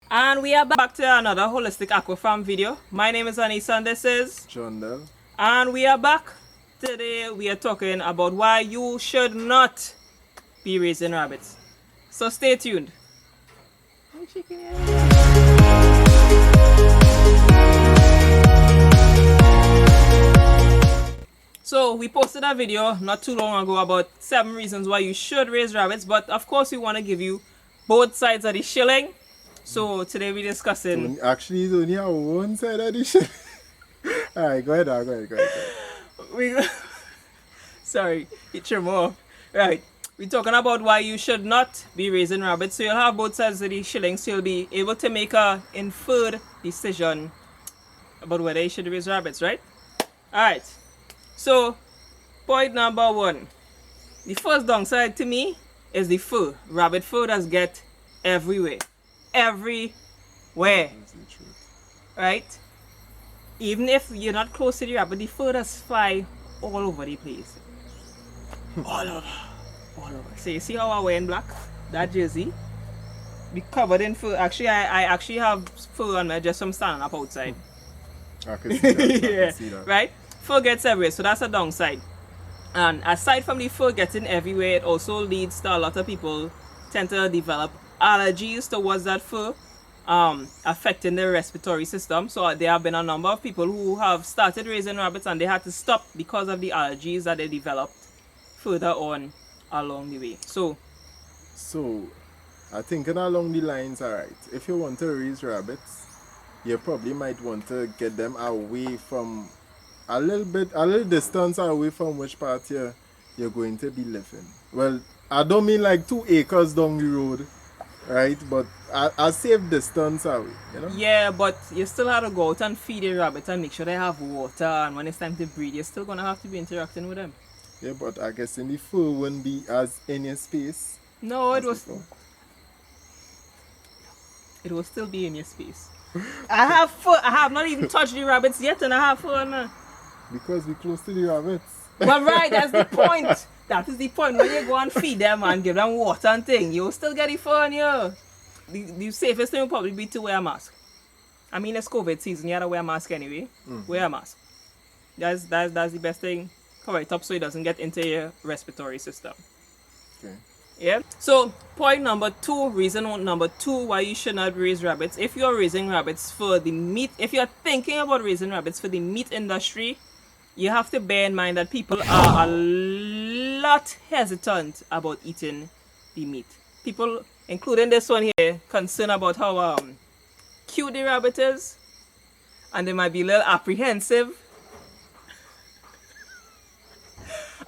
And we are back to another holistic aqua farm video. My name is Anissa and this is Jondel. and we are back. Today we are talking about why you should not be raising rabbits. So stay tuned. So we posted a video not too long ago about 7 reasons why you should raise rabbits, but of course we want to give you both sides of the shilling. So today we're discussing. Actually, it's only on one side of the shit. Alright, go ahead. We sorry, it's your more. Right. We're talking about why you should not be raising rabbits. So you'll have both sides of the shilling, so you'll be able to make a inferred decision about whether you should raise rabbits, right? Alright. So point number 1. The first downside to me is the fur. Rabbit fur does get everywhere. Everywhere. That's the truth. Right? Even if you're not close to the rabbit, the fur does fly all over the place. all over. So you see how I wear in black? That jersey? Be covered in fur. Actually, I actually have fur on me just from standing up outside. I can see that. I Yeah, can see that. right? Fur gets everywhere, so that's a downside. And aside from the fur getting everywhere, it also leads to a lot of people tend to develop allergies towards that fur, affecting their respiratory system. So there have been a number of people who have started raising rabbits and they had to stop because of the allergies that they developed further on along the way. So I think along the lines, alright. If you want to raise rabbits, you probably might want to get them away from a little distance away from which part you're going to be living. Well, I don't mean like 2 acres down the road, right? But a safe distance away, you know? yeah, but you still have to go out and feed the rabbit and make sure they have water, and when it's time to breed, you're still gonna have to be interacting with them. Yeah, but I guess in the fur wouldn't be as in your space. No, it as was. before. It will still be in your space. I have fur. I have not even touched the rabbits yet, and I have fur on me. Because we're close to the rabbits. Well, right, that's the point. That is the point. When you go and feed them and give them water and thing, you'll still get the fur on you. The safest thing will probably be to wear a mask. I mean, it's COVID season. You have to wear a mask anyway. Wear a mask. That's the best thing. Cover it up so it doesn't get into your respiratory system. Okay. Yeah. So point number 2, reason number 2 why you should not raise rabbits. If you're raising rabbits for the meat, if you're thinking about raising rabbits for the meat industry, you have to bear in mind that people are a lot hesitant about eating the meat. People, including this one here, concerned about how cute the rabbit is, and they might be a little apprehensive.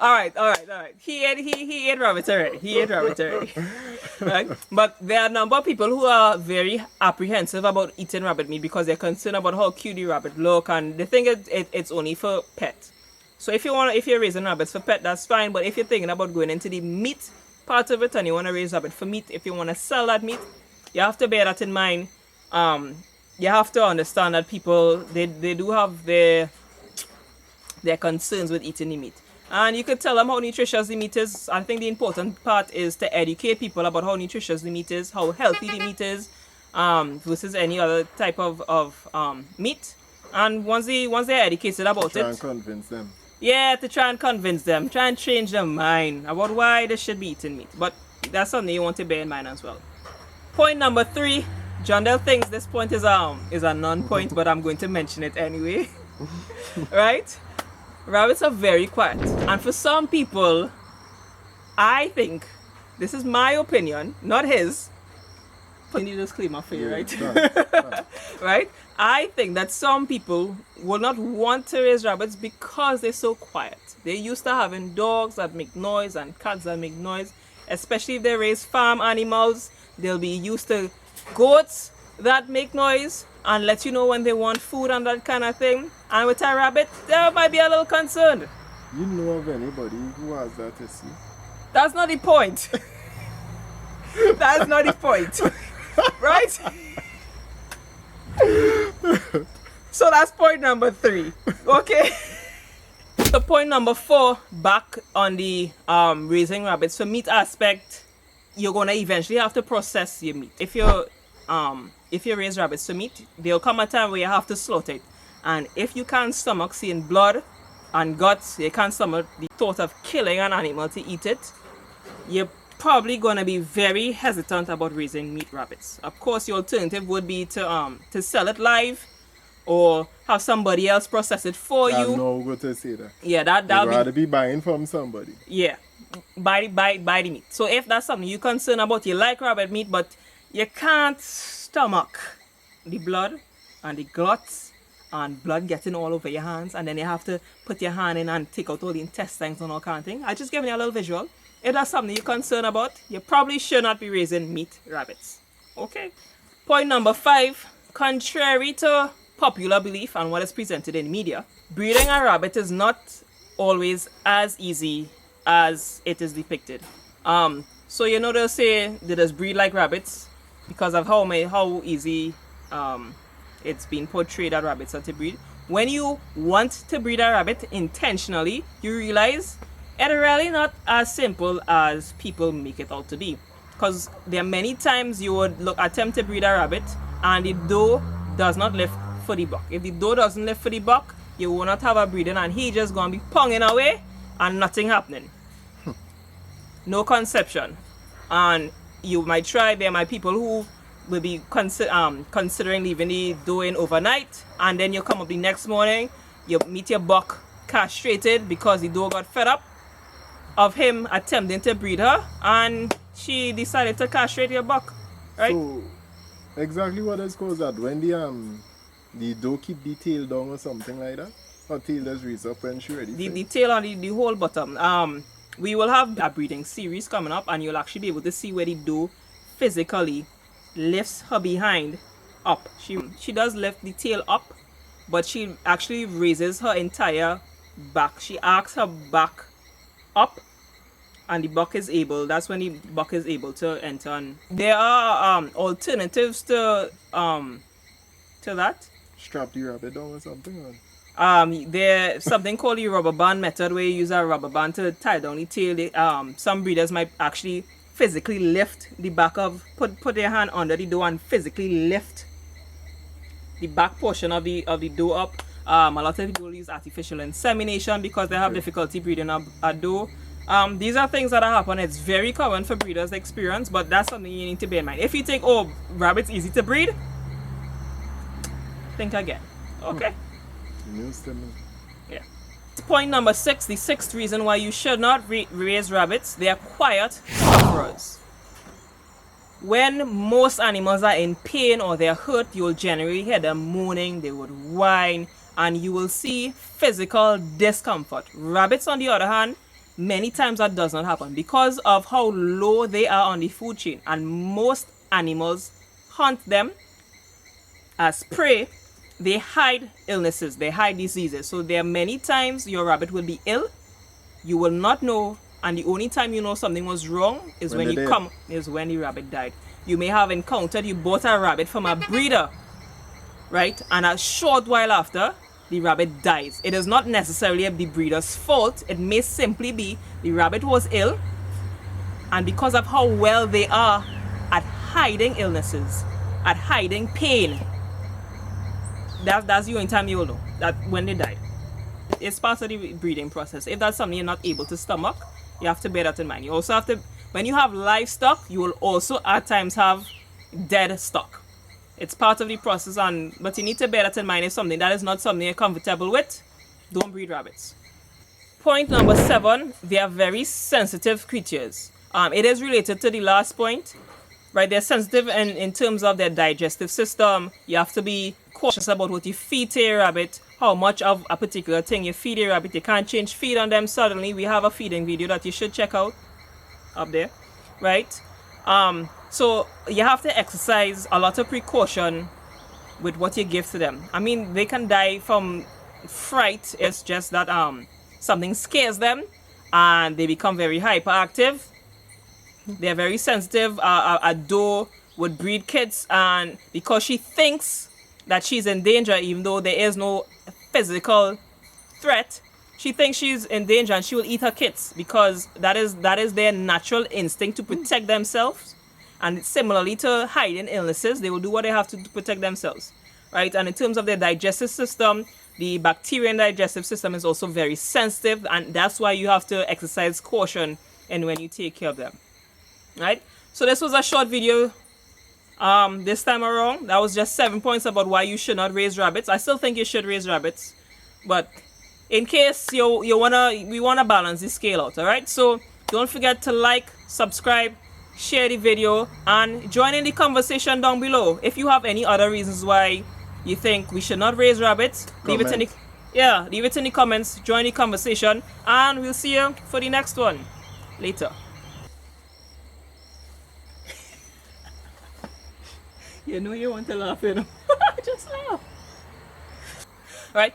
All right. He ate rabbits already. Right? But there are a number of people who are very apprehensive about eating rabbit meat because they're concerned about how cute the rabbit look, and they think it's only for pet. So if you're raising rabbits for pet, that's fine. But if you're thinking about going into the meat part of it and you want to raise rabbit for meat, if you want to sell that meat, you have to bear that in mind. You have to understand that people they do have their concerns with eating the meat. And you could tell them how nutritious the meat is. I think the important part is to educate people about how nutritious the meat is, how healthy the meat is, versus any other type of meat. And once they're educated about Try it, and convince them. yeah, to try and convince them, try and change their mind about why they should be eating meat. But that's something you want to bear in mind as well. Point number 3, Jondel thinks this point is a non-point, but I'm going to mention it anyway. Right? Rabbits are very quiet, and for some people, I think, this is my opinion, not his. Put the disclaimer for you, right? Done. Right? I think that some people will not want to raise rabbits because they're so quiet. They're used to having dogs that make noise and cats that make noise, especially if they raise farm animals. They'll be used to goats that make noise and let you know when they want food and that kind of thing. And with a rabbit, they might be a little concerned. You know of anybody who has that issue? That's not the point. That's not the point. Right? So that's point number 3. Okay? So point number 4, back on the raising rabbits for meat aspect, you're gonna eventually have to process your meat. If you're if you raise rabbits to meat, there'll come a time where you have to slaughter it. And if you can't stomach seeing blood and guts, you can't stomach the thought of killing an animal to eat it, you're probably gonna be very hesitant about raising meat rabbits. Of course, the alternative would be to sell it live, or have somebody else process it for I you. know what to say that. Yeah, You'd that'll rather be buying from somebody. yeah, buy the meat. So if that's something you're concerned about, you like rabbit meat, but you can't stomach the blood and the guts and blood getting all over your hands, and then you have to put your hand in and take out all the intestines and all kind of thing. I just giving you a little visual. If that's something you're concerned about, you probably should not be raising meat rabbits. Okay. Point number 5. Contrary to popular belief and what is presented in media, breeding a rabbit is not always as easy as it is depicted. So you know they'll say they just breed like rabbits because of how easy it's been portrayed that rabbits are to breed. When you want to breed a rabbit intentionally, you realize it's really not as simple as people make it out to be. Because there are many times you would attempt to breed a rabbit and the doe does not live for the buck. If the doe doesn't live for the buck, you will not have a breeding and he just gonna be ponging away and nothing happening. No conception. And you might try, there might be people who will be considering leaving the doe in overnight, and then you come up the next morning, you meet your buck castrated because the doe got fed up of him attempting to breed her, and she decided to castrate your buck, right? So, exactly what is caused that when the doe keep the tail down or something like that, or tail just raise up when she ready. The tail on the whole bottom. We will have a breeding series coming up, and you'll actually be able to see where the doe physically lifts her behind up. She does lift the tail up, but she actually raises her entire back. She arcs her back up, and the buck is able. That's when the buck is able to enter. And there are alternatives to that. Strap the rabbit down or something. Or? There's something called the rubber band method, where you use a rubber band to tie down the tail. Some breeders might actually physically lift the back of, put their hand under the doe and physically lift the back portion of the doe up. A lot of people use artificial insemination because they have difficulty breeding a doe. These are things that happen. It's very common for breeders to experience, but that's something you need to bear in mind. If you think, oh, rabbit's easy to breed, think again. Okay. News to me. Yeah. Point number 6, the 6th reason why you should not raise rabbits. They are quiet sufferers. When most animals are in pain or they're hurt, you will generally hear them moaning, they would whine, and you will see physical discomfort. Rabbits, on the other hand, many times that does not happen because of how low they are on the food chain, and most animals hunt them as prey. They hide illnesses, they hide diseases. So there are many times your rabbit will be ill, you will not know, and the only time you know something was wrong is when the rabbit died. You may have encountered, you bought a rabbit from a breeder, right? And a short while after, the rabbit dies. It is not necessarily the breeder's fault. It may simply be the rabbit was ill, and because of how well they are at hiding illnesses, at hiding pain, that's the only time you'll know that when they died. It's part of the breeding process. If that's something you're not able to stomach, you have to bear that in mind. You also have to, when you have livestock, you will also at times have dead stock. It's part of the process, but you need to bear that in mind. If that is not something you're comfortable with, don't breed rabbits. Point number 7, they are very sensitive creatures. It is related to the last point, right? They're sensitive in terms of their digestive system. You have to be cautious about what you feed to your rabbit, how much of a particular thing you feed your rabbit. You can't change feed on them suddenly. We have a feeding video that you should check out up there, right? So you have to exercise a lot of precaution with what you give to them. I mean, they can die from fright. It's just that something scares them and they become very hyperactive. They're very sensitive. A doe would breed kids, and because she thinks that she's in danger, even though there is no physical threat, she thinks she's in danger and she will eat her kids because that is their natural instinct to protect themselves. And similarly to hiding illnesses, they will do what they have to protect themselves, right? And in terms of their digestive system, the bacterial and digestive system is also very sensitive, and that's why you have to exercise caution and when you take care of them, right? So this was a short video. This time around, that was just 7 points about why you should not raise rabbits. I still think you should raise rabbits, but in case we wanna balance the scale out, all right? So don't forget to like, subscribe, share the video, and join in the conversation down below. If you have any other reasons why you think we should not raise rabbits, leave it in the comments. Join the conversation, and we'll see you for the next one later. You know you want to laugh, you know. Just laugh. Alright,